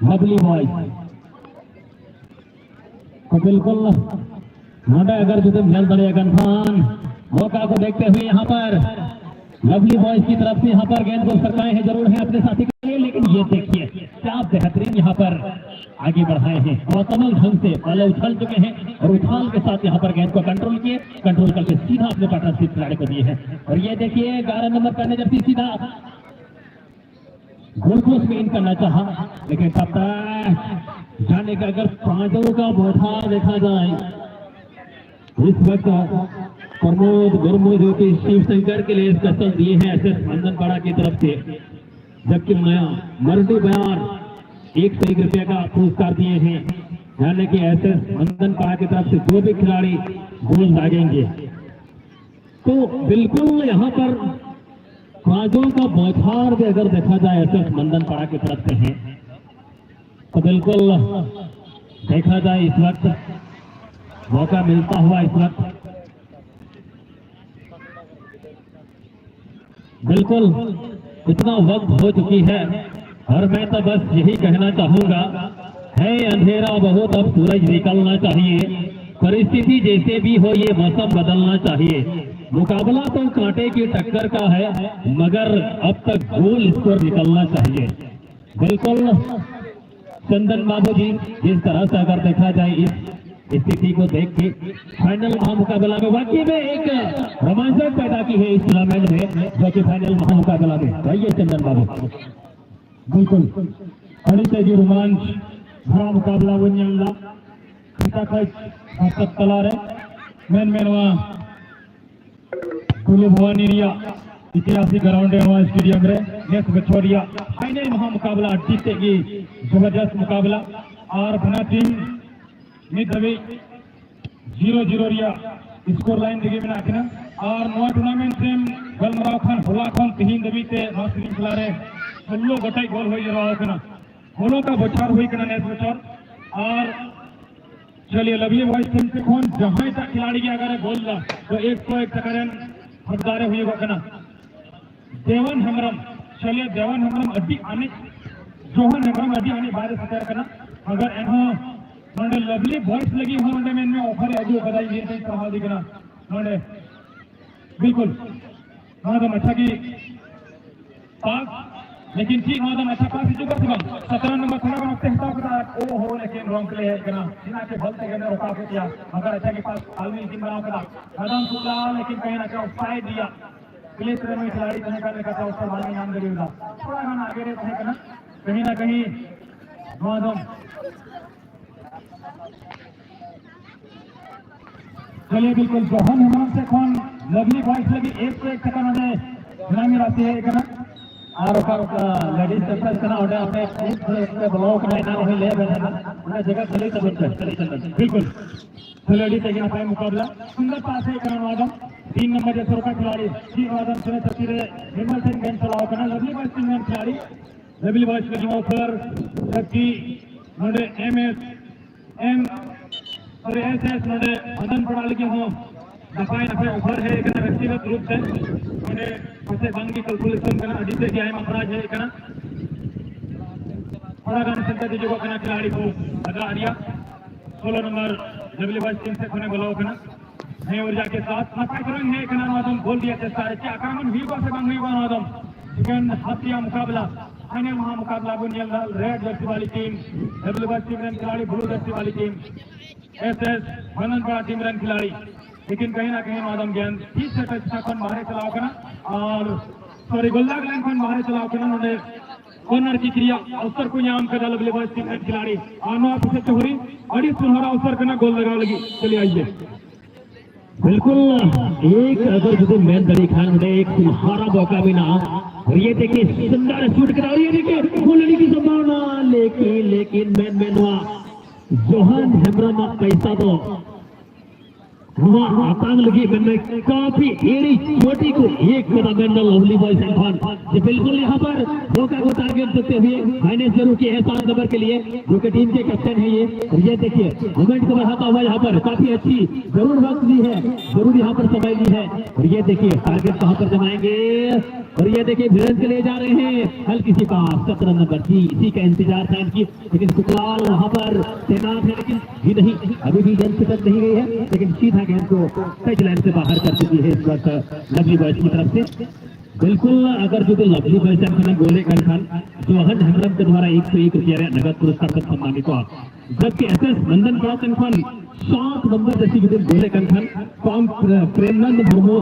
Lovely boys तो बिल्कुल मोटा अगर जो जल दड़े गंठान मौका को देखते हुए यहाँ पर लवली बॉयज की तरफ से यहाँ पर गेंद को सरकाए हैं जरूर है अपने साथी के लिए, लेकिन ये देखिए क्या बेहतरीन यहाँ पर आगे बढ़ाए हैं और कमल ढंग से पहले उछल चुके हैं और उछाल के साथ यहाँ पर गेंद को कंट्रोल किए, कंट्रोल करके सीधा अपने पार्टनरशिप खिलाड़ी को दिए हैं। और ये देखिए 11 नंबर करने जब सीधा गोलपोस्ट में इन करना चाहा, लेकिन तब तक जाने का अगर पांचों का बौछार देखा जाए इस वक्त प्रमोद गुरमू जो कि शिव शंकर के लिए स्पेशल दिए हैं एसएस मंदनपाड़ा की तरफ से, जबकि मर्दी बयान 101 रुपये का पुरस्कार दिए हैं। यानी कि एसएस मंदनपाड़ा की तरफ से जो भी खिलाड़ी गोल दागेंगे तो बिल्कुल यहाँ पर पांचों का बौछार भी अगर देखा जाए एसएस मंदनपाड़ा की तरफ से है तो बिल्कुल देखा जाए इस वक्त मौका मिलता हुआ इस वक्त बिल्कुल इतना वक्त हो चुकी है और मैं तो बस यही कहना चाहूंगा है अंधेरा बहुत, अब सूरज निकलना चाहिए, परिस्थिति जैसे भी हो ये मौसम बदलना चाहिए। मुकाबला तो कांटे की टक्कर का है मगर अब तक गोल स्कोर निकलना चाहिए। बिल्कुल चंदन बाबू जी जिस तरह से अगर देखा जाए इस स्थिति को देख के फाइनल महामुकाबला में वाकई में एक रोमांचक पैदा की है इस टूर्नामेंट में, जो कि फाइनल महामुकाबला में रहिए चंदन बाबू। बिल्कुल अड़िते की रोमांच भरा मुकाबला बनियल्ला खिताखच तलारे मेन मेनवा कुलू भवानी रिया ऐतिहासिक ग्राउंड है स्टेडियम रे नेक्स्ट बछोरिया फाइनल महामुकाबला जीतेगी जबरदस्त मुकाबला और बना टीम नित दबी 0-0 रिया स्कोर लाइन दिगे में आखिना और नवा टूर्नामेंट से गलमराव खान होला खान तीन दबी ते नवा सीरीज खिला रहे 16 गोटाई गोल हो रहा है गोलों का बचार हुई करना नेक्स्ट बचार। और चलिए लवली बॉयज टीम से कौन जहां तक खिलाड़ी की अगर गोल ला तो 101 टकरन हकदारे हुई करना देवन हेमरम। चलिए देवन हेमरम अड्डी आने जोहन हेमरम अड्डी आने बाहर सतर करना अगर एनो नोडे लवली बॉयज लगी हो नोडे में ऑफर है जो बताई ये सही तरह दिखना नोडे बिल्कुल नोडे अच्छा की पास लेकिन ठीक नोडे अच्छा पास जो कर सकता 17 नंबर थोड़ा का नक्शे हिसाब का ओ हो लेकिन रॉन्ग प्ले है करना जिना के बल से करने रोका किया अगर अच्छा के पास आलमी टीम बना करा मैदान खुला लेकिन कहीं ना कहीं ऑफसाइड दिया प्ले तरह में खिलाड़ी करने का था उसका बारे में नाम दे दिया थोड़ा ना आगे रहने करना कहीं ना कहीं नोडम। चलिए बिल्कुल जोहन हेमरम से कौन लवली बॉयज लगी 101 सेकंड है ग्रामीण राशि है करना और लेडीज सेपरेट करना होता है अपने ब्लॉक में ना वही ले बैठा उन्हें जगह चले तो बिल्कुल लेडीज टेकिंग फाइव मुकाबला सुंदर पास है करना वादम 3 नंबर जैसे का खिलाड़ी 3 वादम सुने तस्वीरें हिम्मत से गेंद चलाओ करना लवली बॉयज टीम खिलाड़ी लवली बॉयज के जो सर शक्ति नोडे एम और एसएस नोडे मदन पड़ा लगे हो दफाई नफे ऊपर है करना व्यक्तिगत रूप से नोडे उसे बंग की कैलकुलेशन करना अडी से क्या है अपराध है करना थोड़ा गाने संता दीजिए को करना खिलाड़ी को अगला आरिया 16 नंबर लवली बॉयज टीम से कोने बोला करना है ऊर्जा के साथ नफाई करेंगे है करना वादम बोल दिया चेष्टा है कि आक्रमण भी को से बंग हुई बना वादम सेकंड हाथिया मुकाबला फाइनल महामुकाबला बुनियाल रेड जर्सी वाली team lovely boys team run खिलाड़ी ब्लू जर्सी वाली टीम एसएस मंदनपाड़ा टीम रन खिलाड़ी। लेकिन कहीं ना कहीं मादम ज्ञान 30 सेकंड बाहर चलाओ करना और सॉरी गोल्डा लाइन फन बाहर चलाओ करना उन्होंने कॉर्नर की क्रिया अवसर को नाम कर लवली बॉयज टीम रन खिलाड़ी आनो पीछे चोरी अड़ी सुनहरा अवसर करना गोल लगा लगी। चलिए आइए बिल्कुल एक अगर जो मैन दड़ी खान उन्हें एक सुनहरा मौका भी ना और ये देखिए सुंदर शूट करा रही है देखिए गोलने की संभावना लेकिन मैन जोहन हेमरम पैसा तो वहाँ आतांग लगी मैंने काफी एड़ी छोटी को एक कदम लवली बॉयज खान बिल्कुल यहाँ पर मौका को टारगेट देते हुए फाइनेंस जरूर की है 7 नंबर के लिए जो कि टीम के कैप्टन है ये। और ये देखिए मोमेंट को बढ़ाता हुआ यहाँ पर काफी अच्छी जरूर वक्त ली है जरूर यहाँ पर समय ली है। और ये देखिए टारगेट कहाँ पर जमाएंगे और ये देखिए भिड़ंत के लिए जा रहे हैं हल्की सी पास 17 नंबर जी, इसी का इंतजार था इनकी, लेकिन कुकलाल वहां पर तैनात है, लेकिन भी नहीं, अभी भी गेंद से तक नहीं गई है, लेकिन सीधा गेंद को टच लाइन से बाहर कर चुकी है इस वक्त लवली बॉयज की तरफ से। बिल्कुल अगर जो लवली बॉयज गोले खान जो हज हमरम के द्वारा 101 रुपया नगद पुरस्कार से सम्मानित हुआ, जबकि SS नंदन पड़ा कंखन 7 नंबर जैसी गोले कंखन कौन प्रेमनंद मुर्मू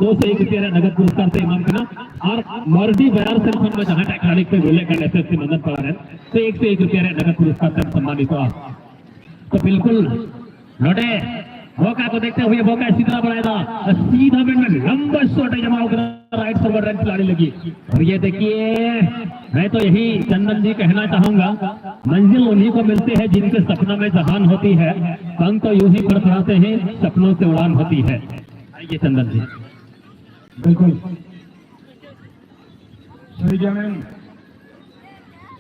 201 रुपया नगद पुरस्कार से इमाम करना, और मर्दी बयार कंखन में जहां टेक्निक पे गोले का SS नंदन पड़ा है तो 101 रुपया नगद पुरस्कार से सम्मानित हुआ। तो बिल्कुल लौटे मौका को देखते हुए मौका इसी तरह बढ़ाएगा, सीधा में लंबा शॉट जमा होकर राइट सर्वर रन खिलाड़ी लगी। और ये देखिए मैं तो यही चंदन जी कहना चाहूंगा, मंजिल उन्हीं को मिलते हैं जिनके सपनों में जहान होती है, पंख तो यूं ही फड़फड़ाते हैं सपनों से उड़ान होती है। आइए चंदन जी। बिल्कुल सही गेंद,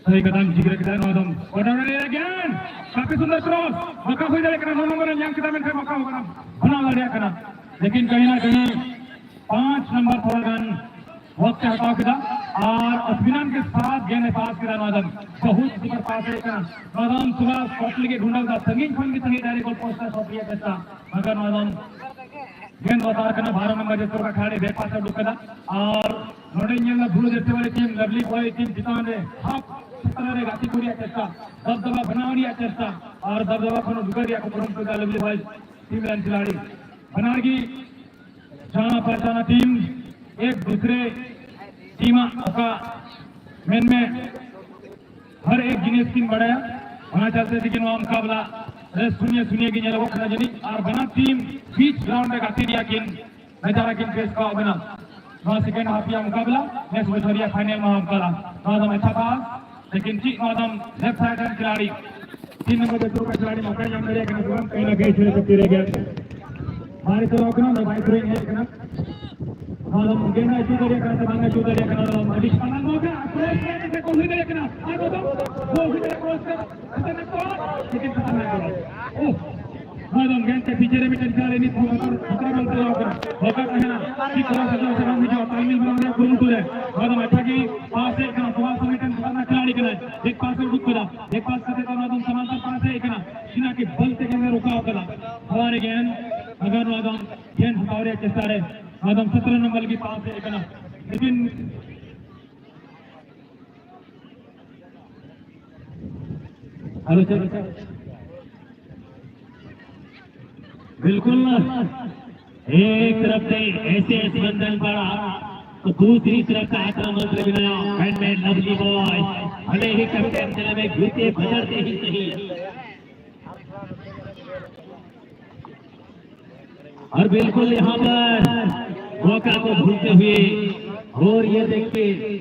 सही कदम जिगर kita nodom order again काफी सुंदर क्रॉस मौका हो जाए करना 9 नंबर yang kita main मौका होगा बना लिया करना, लेकिन कहीं ना कहीं 5 नंबर थोड़ा रन वक्त हटाओ किया और अभिनंदन के साथ गेंद पास किया नोदम बहुत सुपर पास है करना नोदम सुबह स्पॉट लेके ढूंढा था संगीन फोन की संगीत डायरेक्ट गोल पोस्ट पर शॉट लिया कैसा मगर नोदम गेंद बता करना 12 नंबर जैसे का खिलाड़ी बैक पास ढुकदा और नोडिंग ये भूल जैसे वाली टीम लवली बॉय टीम जिताने हाफ तरह गाती पूरी चेष्टा दबदबा बनावनी चेष्टा और दबदबा को ढुकरिया को परम का लवली बॉय टीम लाइन खिलाड़ी बनारगी जाना पहचाना टीम एक दूसरे टीम का मेन में हर एक जिनिस की बढ़ाया वहां चलते लेकिन वहां मुकाबला सुनिए की जगह खड़ा जनी और बना टीम बीच ग्राउंड में गाती दिया किन नजारा किन फेस का बना वहां सेकंड हाफ या मुकाबला नेक्स्ट बछरिया फाइनल में मुकाबला नौदम अच्छा पास लेकिन जी नौदम लेफ्ट साइड हैंड खिलाड़ी 3 नंबर जैसे का खिलाड़ी मौका जम रहे हैं कहीं ना कहीं छेड़ सकते रह गए हमारे तो रोकना ना भाई ब्रेक है करना नौदम गेंद ऐसे करिए करना मांगा शूट करिए करना नौदम एडिशनल मौका क्रॉस करने से कोई नहीं करना आ नौदम वो ही क्रॉस कर खतरनाक क्रॉस लेकिन खतरनाक है ओह नौदम गेंद के पीछे रे मिटन खिलाड़ी नहीं खतरा बनते रहो कर मौका कहना कि क्रॉस से हम जो तालमेल बनाने गुरु तो है नौदम अच्छा की पास एक करना सुबह समेटन खिलाड़ी करना एक पास से रुक करा एक पास करते तो नौदम समांतर पास है करना सीना के बल से गेंद रुका करा हमारे गेंद अगर नौदम गेंद हमारे चेष्टा रहे नौदम 17 नंबर की पास है करना लेकिन हेलो सर बिल्कुल एक तरफ से ऐसे बंधन पड़ा तो दूसरी तरफ का आक्रामक बनाया हैंडमेड लवली बॉय भले ही कैप्टन चले में घुसे बजरते ही सही और बिल्कुल यहाँ पर मौका को भूलते हुए और ये देखिए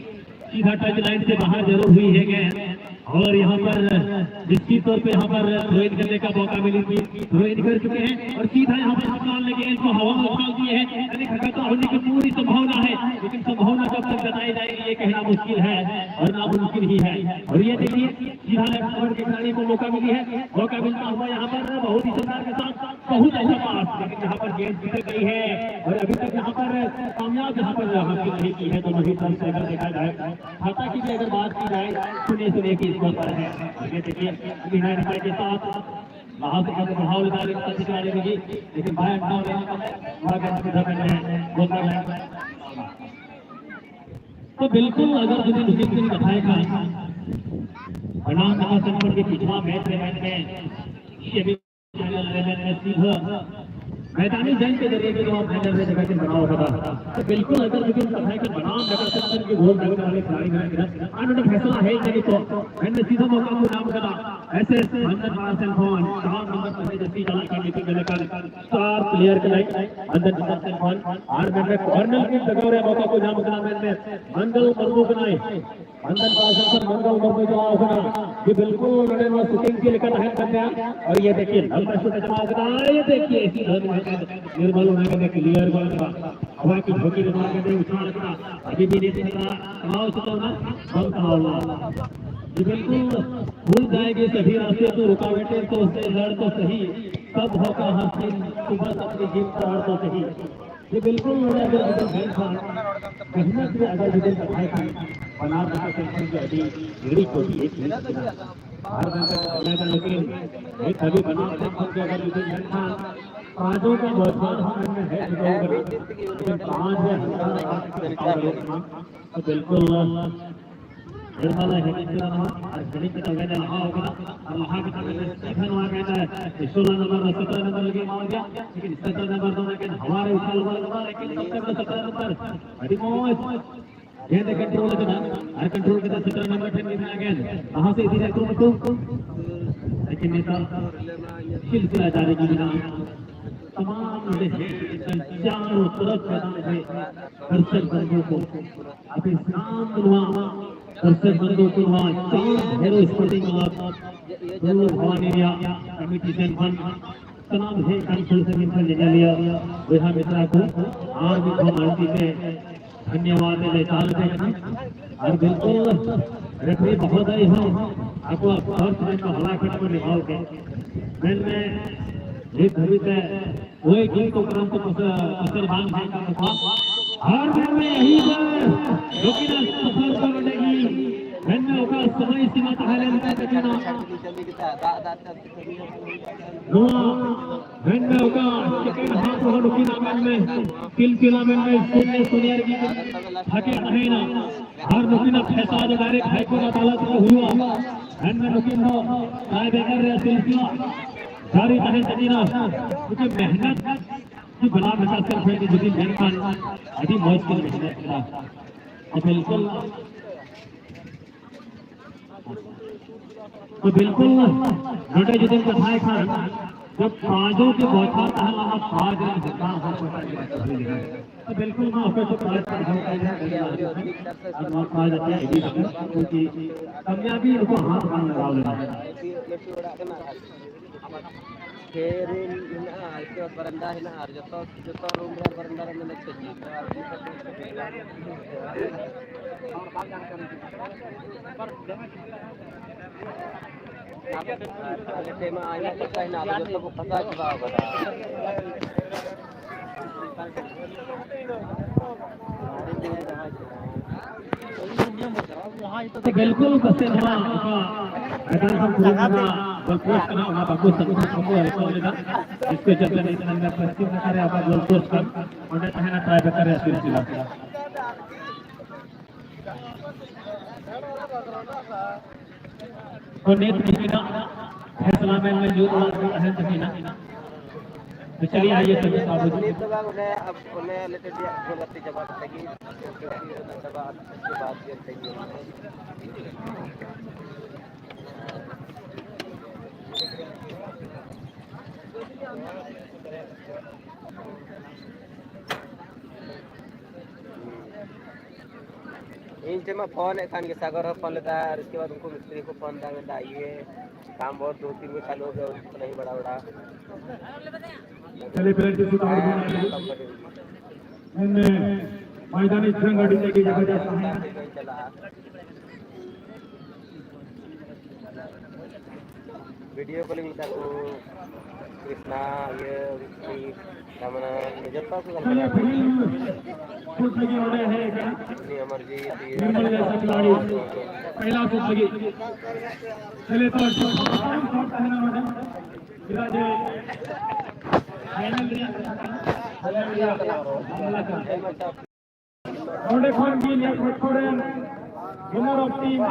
सीधा टच लाइन से बाहर जरूर हुई है गए और यहाँ पर निश्चित तौर पे यहाँ पर थ्रोइन करने का मौका मिली थी, थ्रोइन कर चुके हैं और सीधा यहाँ पर हटाल लगे इनको हवा में उछाल दिए हैं, यानी खतरा होने की पूरी संभावना है, लेकिन संभावना जब तक बताई जाएगी ये कहना मुश्किल है और नामुमकिन ही है। और ये देखिए सीधा लेफ्ट ओवर के खिलाड़ी को मौका मिली है, मौका मिलता हुआ यहाँ पर बहुत ही शानदार के साथ बहुत अच्छा पास, लेकिन यहाँ पर गेंद जीत गई है और अभी तक यहाँ पर कामयाब यहाँ पर हासिल नहीं की है। दोनों ही तरफ से अगर देखा जाए खाता की भी अगर बात की जाए सुनिए की पर है ये देखिए बिहार के साथ वहां से प्रभाव लगाने की कोशिश कर रही है, लेकिन बाहर डाउन तो बिल्कुल अगर मुझे मुझे नहीं बताएगा बनाम महासंकट के पिछला मैच में सेमीफाइनल लेवल में सीधा मैदानी जंग के जरिए जो फाइनल में जगह के बना होता था, तो बिल्कुल अगर मुझे पता है कि बनाम नगर सेक्टर के गोल करने वाले खिलाड़ी हैं आनंद फैसला है नहीं तो मैंने सीधा मौका को नाम करा ऐसे अंदर पासन खान 4 नंबर पर जैसी चला की मीटिंग में लेकर स्टार प्लेयर के लाइन अंदर पासन खान और मैंने कॉर्नर की जगह रे मौका को नाम करा मैंने मंगल मर्मू बनाए अंदर पासन खान मंगल मर्मू जो होगा ये बिल्कुल मैंने वो शूटिंग के लेकर है करने और ये देखिए लंबा शॉट जमा करा ये देखिए निर्मल होने का क्लियर बॉल का हवा की झोंकी बना के उछाल का अभी भी नहीं रहा समाव सुना बम का ये बिल्कुल भूल जाएंगे सभी रास्ते तो रुकावटें तो उससे लड़ तो सही सब होगा हासिल सुबह अपनी जीत का हार तो सही ये बिल्कुल अगर गेंद था मेहनत से अगर विकेट बनाए थे बना सकते टेंशन की अभी एड़ी छोटी एक बाहर का लेकिन एक कभी बना टेंशन के अगर विकेट नहीं था पांचों का बहुत हमने है लेकिन पांच है तो बिल्कुल निर्मला है और गणित का कहना लगा होगा और वहां के सामने स्टीफन वहां कहता है 16 नंबर 17 नंबर लगे मार गया लेकिन 17 नंबर तो लेकिन हमारे उछाल वाला लेकिन सबसे बड़ा 17 नंबर बड़ी मौज गेंद कंट्रोल करना हर कंट्रोल के साथ 17 नंबर से मिलना गेंद वहां से इसी रकम को लेकिन नेता सिलसिला जारी की बिना तमाम चारों तरफ दर्शक बंधुओं को अपने नाम बुलवा दर्शक बंधुओं को वहाँ चार हेरो स्पोर्टिंग क्लब भवानी कमेटी से तमाम है कंसल्टेंट ले लिया रेहा मित्रा को आज भी फॉर्मेलिटी से धन्यवाद और बिल्कुल रेफरी महोदय हो आपको हर समय को हलाकत में निभाओगे मैं एक घड़ी से वही गेम को क्रम को असरबान भाई का हर मैच में यही है लेकिन सफल करेगी मैच में होगा समय सीमा ताले में देखना मैच में होगा सेकंड हाफ हो लुकिन मैच में किलकिला मैच में सुनियर की थके नहीं ना हर लुकिन फैसला जो डायरेक्ट हाई कोर्ट अदालत में हुआ मैच में लुकिन हो राय देकर रहे सिलसिला जारी रहे सजीना क्योंकि मेहनत की बना बचा कर फिर जुदी मेहमान अभी मौज की मेहनत करा तो बिल्कुल नोटे जुदी को भाई खान जब पांचों के बौछार था वहां 5 रन जितना हो तो बिल्कुल मैं आपको तो पांच पर क्योंकि कामयाबी उनको हाथ में लगा लेना Kerin hina itu beranda hina joto rumah beranda mana saja. Ada tema ayat kita hina joto bukan saja bawa. तो बिल्कुल बसे ना मैदान का पूरा बलपोस्ट करना होगा बाबू सबको ऐसा होगा इसके चलते नहीं अंदर पश्चिम में करे आपका बलपोस्ट कर और पहना ट्राई करे सिलसिला तो नेत बिना फैसला में मौजूद है सकीना तो चलिए आइए सभी बाबू जी अब उन्हें लेते दिया गलती जवाब लगी उसके बाद ये चाहिए इनसे मैं फोन है खान के सागर को फोन लेता है उसके बाद उनको मिस्त्री को फोन देंगे ये काम बहुत 2-3 में चालू हो गया उसको नहीं बड़ा चले पेरेंट से उतार देना इनमें मैदानी संगठन की जबरदस्त है वीडियो कॉलिंग तक कृष्णा ये सामना निजता को फुट लगी होने है अमरजीत निर्मल जैसा खिलाड़ी पहला फुट लगी चले तो शॉट है ना मैडम विराजे फाइनल रोडे खान की लिए फटफोड़न winner of team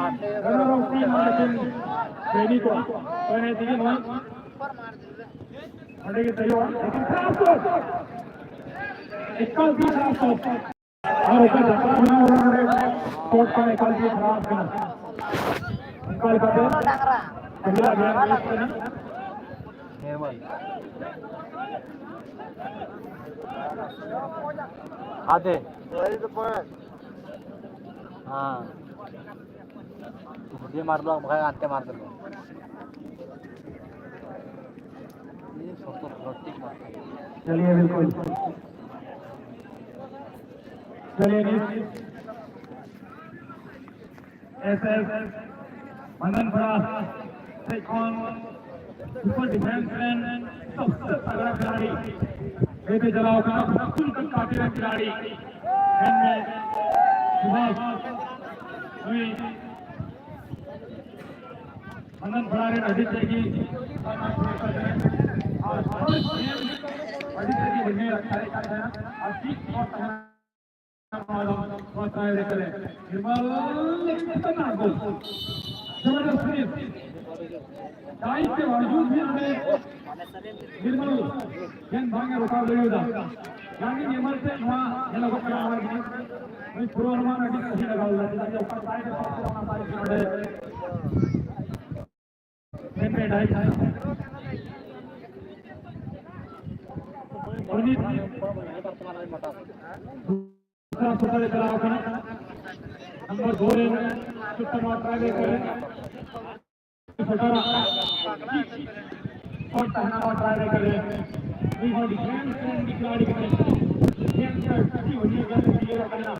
Martin Benny को कहने दिए ना अरे के तैयार लेकिन खराब तो इसका भी खराब तो और ऊपर बना उन्होंने कोर्ट का निकाल दिया खराब का निकाल कर दे अगला गेम मैच करना हेमल आते हाँ ये मार लो मुझे आते मार दो चलिए बिल्कुल चलिए एसएस मदन बड़ा सुपर डिफेंस मैन सबसे तगड़ा खिलाड़ी बेटे चलाओ का फुल तक काटे रहे खिलाड़ी में सुभाष हुई आनंद खिलाड़ी अदित्य की अदित्य की बने रखा है और ठीक और ट्राई करें निर्मल टाइम के बावजूद भी हमें निर्मल गेंद भागे रुका लेगा यानी निर्मल से वहाँ ये लोगों का आवाज नहीं पूर्वानुमान अभी कहीं लगा हुआ है जब ऊपर साइड में हमारे खिलाड़ी में ढाई दूसरा सुपर चलाओ का नंबर 2 रे सुपर और ट्राई करें और पहना और ट्राई करें we want defence from the khiladi defence की वही गलती क्लियर करना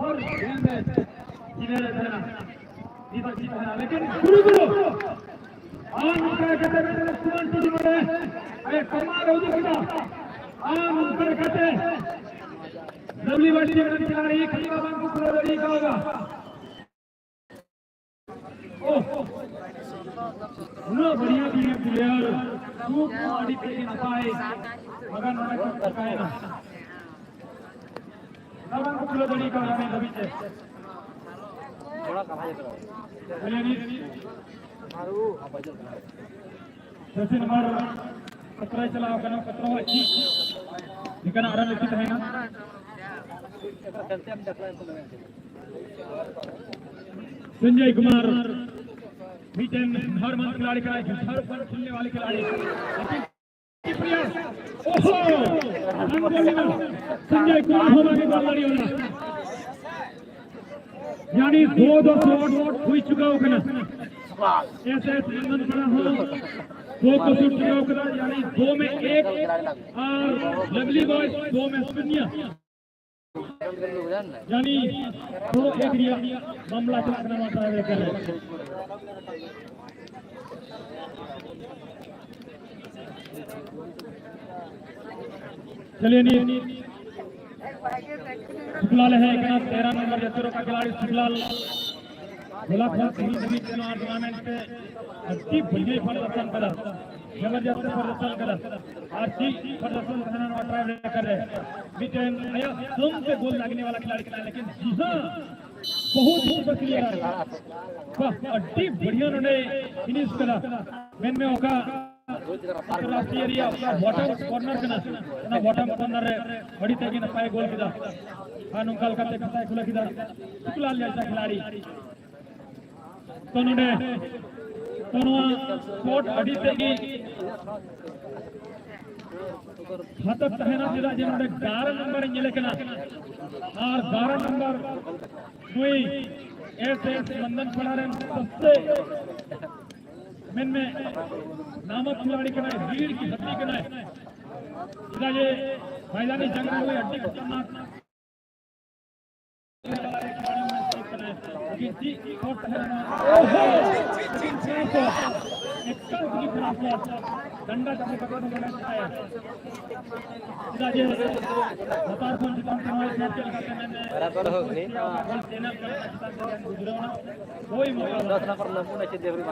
और गेंद क्लियर करना ये बात है लेकिन शुरू करो आन का कहते सुमन जी ने अरे कमाल हो गया आन ऊपर कहते लवली वाली जगह खिलाड़ी खलीफा बन को खिलाड़ी का होगा न बढ़िया भी प्लेयर खूब बॉडी पे ना पाए मगर ना पाए ना नवन को खिलाड़ी का हमें लवी से थोड़ा कमा लेते हैं मारू जैसे नंबर 17 चलाओ करना 17 अच्छी लेकिन आराम लिखित है ना संजय कुमार बीटेन हर मंथ खिलाड़ी का हर पर खेलने वाले खिलाड़ी संजय कुमार होना के खिलाड़ी होना यानी 2 शॉट हुई चुका होगा ऐसे नंदन पड़ा हो 2 को शूट चुका होगा यानी 2 में 1 और लवली बॉयज 2 में 0 यानी 2-1 रिया मामला चलाना होता है कर चलिए नी शुक्लाल है 13 नंबर जसरो का खिलाड़ी शुक्लाल टूर्नामेंट पे अति बढ़िया प्रदर्शन करा जबरदस्त प्रदर्शन करा अच्छी प्रदर्शन ट्राई कर रहे बीटेन आया तुम से गोल लगने वाला खिलाड़ी खिलाया लेकिन जी हाँ बहुत ऊपर क्लियर अति बढ़िया उन्होंने फिनिश करा मेन में होगा अंतरराष्ट्रीय एरिया बॉटम कॉर्नर का बॉटम कॉर्नर बड़ी तेजी न पाए गोल किदा अनुकाल करते करता खुला किदा शुक्लाल जैसा खिलाड़ी तो उन्होंने शॉट अड़ी तेगी हतक तहना जिला जिन्होंने 11 नंबर इंजले के ना और 12 नंबर हुई ऐसे मंदन पड़ा रहे सबसे मेन में नामक खिलाड़ी के ना रीढ़ की हड्डी के ना ये मैदानी जंग में हुई हड्डी खतरनाक डंडा जब पकड़ने आया बराबर हो गई कोई मौका 10 नंबर नमूना चाहिए देवरी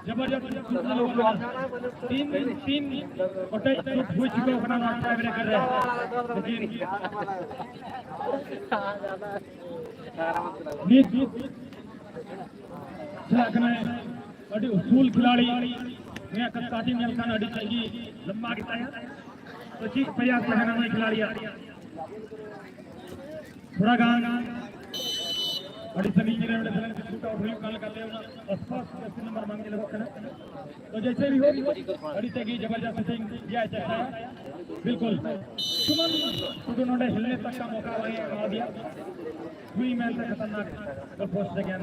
जबरदस्त तीन हुई चुका कर रहे हैं उसूल खिलाड़ी स्टार्टिंग अड़ी चाहिए लंबा तो ठीक प्रयास करना खिलाड़ी थोड़ा गान बड़ी सभी नंबर मांगे तो जैसे भी हो बड़ी तेगी जबरदस्त सेटिंग दिया है बिल्कुल सुमन उन्होंने हिलने तक का मौका वहीं दिया हुई मैच से खतरनाक पोस्ट अगेन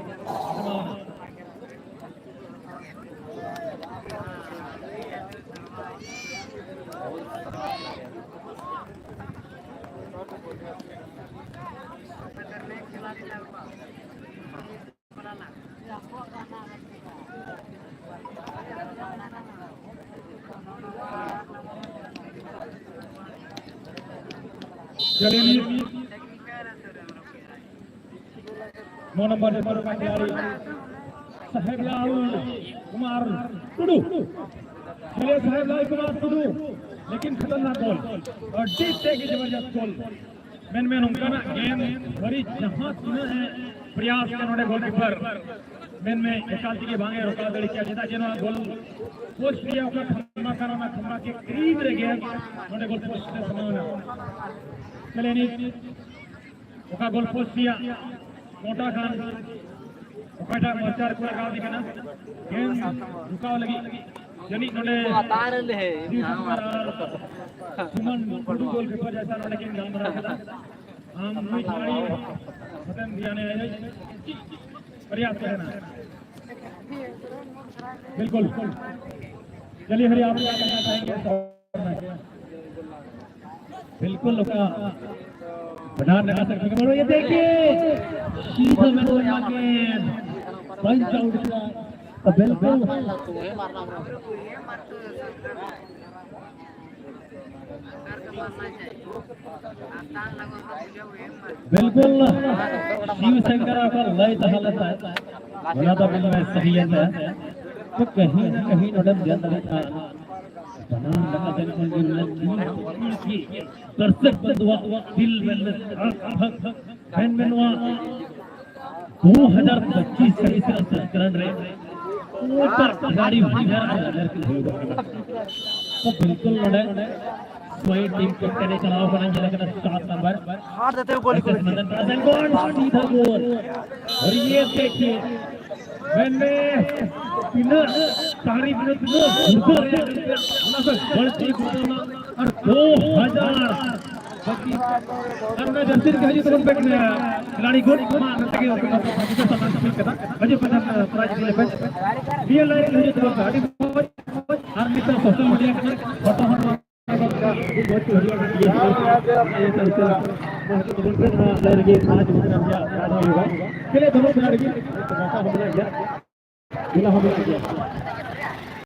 चलिए 9 नंबर पर खिलाड़ी साहेबलाल कुमार टुडू। चलिए साहेबलाल कुमार टुडू लेकिन खतरनाक बॉल और जीतने की जबरदस्त गोल। मैन उनका ना गेम बड़ी जहां सुना है प्रयास के गोलकीपर मैन में एकांती के भांगे रोका दड़ी किया जेता जेनो गोल पोस्ट किया ओका खम्मा करना खम्मा के करीब रह गया नोडे गोल पोस्ट से समाना। चले नी ओका गोल पोस्ट किया मोटा खान ओकाटा मोचार पूरा गांव दिखना गेम रुकाव लगी जनी नोडे तार ले है सुमन टुडू गोलकीपर जैसा नोडे गेम गांव बना था हम कोई खिलाड़ी खत्म दियाने आए प्रयास करना बिल्कुल। चलिए हरि आप क्या कहना चाहेंगे? बिल्कुल बना लगा सकते हैं। ये देखिए सीधा में तो आगे पंच आउट तो बिल्कुल बिल्कुल शिव शंकर का लय हालत है बना तो बिल्कुल सही है तो कहीं ना कहीं नोडम ध्यान रखा बना लगा जन की दर्शक दुआ दिल में फैन में 2025 का इस संस्करण रे ऊपर खिलाड़ी तो बिल्कुल नोडे कोई टीम कैप्टन ने चलाओ बना जगह 7 नंबर हार देते गोल को सीधा गोल। और ये देखिए मैंने बिना तारीफ में गलती और 2000 अन्ना जंसीर के तो बैठ गया खिलाड़ी गोल मार के अजय पठान प्राइज के लिए रियल लाइफ के तो गाड़ी हर मित्र सोशल मीडिया के फोटो बहुत बढ़िया चलिए दोनों खिलाड़ी की मौका हो गया